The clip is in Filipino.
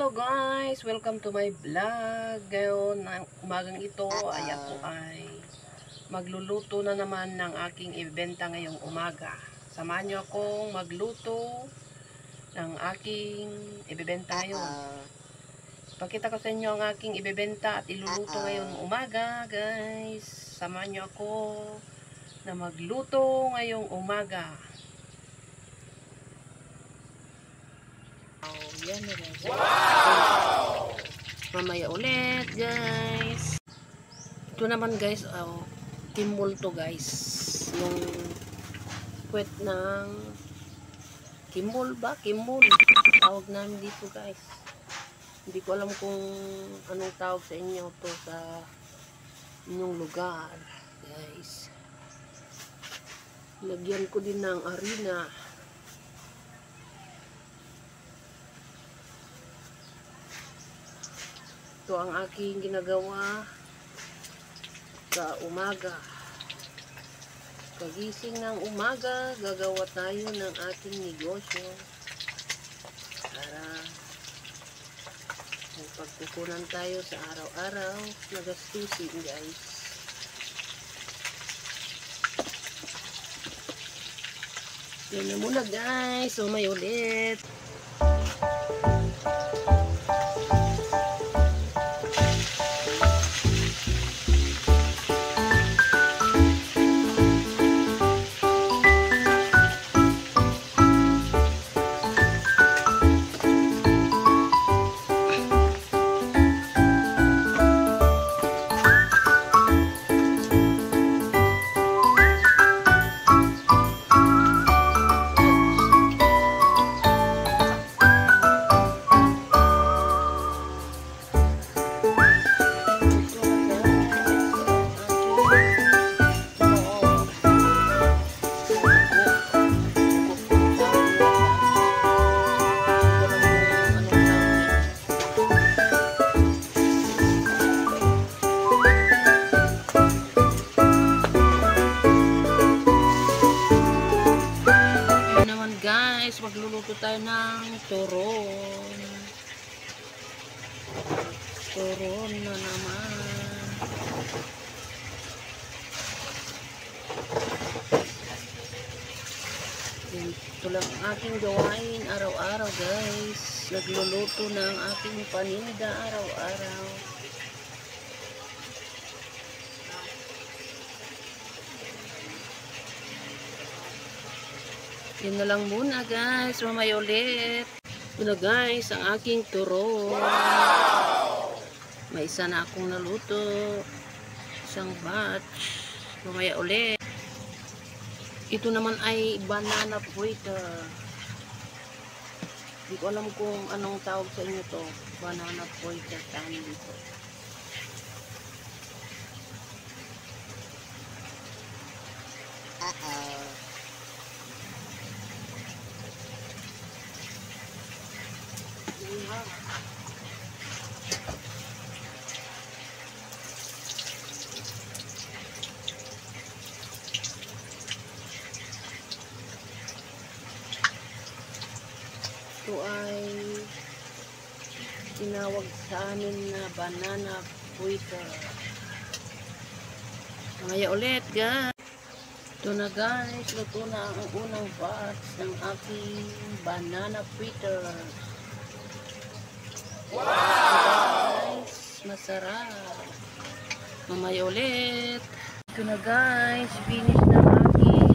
Hello guys! Welcome to my vlog. Ngayon, umagang ito ay ako ay magluluto na naman ng aking ibenta ngayong umaga. Samahan nyo akong magluto ng aking ibebenta ngayon. Pakita ko sa inyo ang aking ibebenta at iluluto ngayong umaga guys. Samahan nyo ako na magluto ngayong umaga. Yan na guys. Wow! Mamaya ulit guys. Ito naman guys, timbol to guys. Yung puwet ng kimbol ba? Kimbol. Tawag namin dito guys. Hindi ko alam kung anong tawag sa inyo to sa inyong lugar guys. Lagyan ko din ng harina. Ito ang aking ginagawa sa umaga. Kagising ng umaga, gagawa tayo ng ating negosyo para magpagkukunan tayo sa araw-araw na gastusin guys. Yan na muna guys. So may ulit. Guys, magluluto tayo ng turon. Turon na naman. Ito lang aking gawain araw-araw guys. Nagluluto ng aking paninda araw-araw. Yun na lang muna guys. Mamaya ulit. Ito na guys ang aking turon. Wow! May isa na akong naluto. Isang batch. Mamaya ulit. Ito naman ay banana fritter. Hindi ko alam kung anong tawag sa inyo to. Banana fritter tayo dito. Ito ay tinawag sa amin na banana fritter. Mamaya ulit guys. Ito na guys, luto na ang unang batch ng aking banana fritter. Wow! Guys, masarap. Mamaya ulit. Ito na guys, finish na aking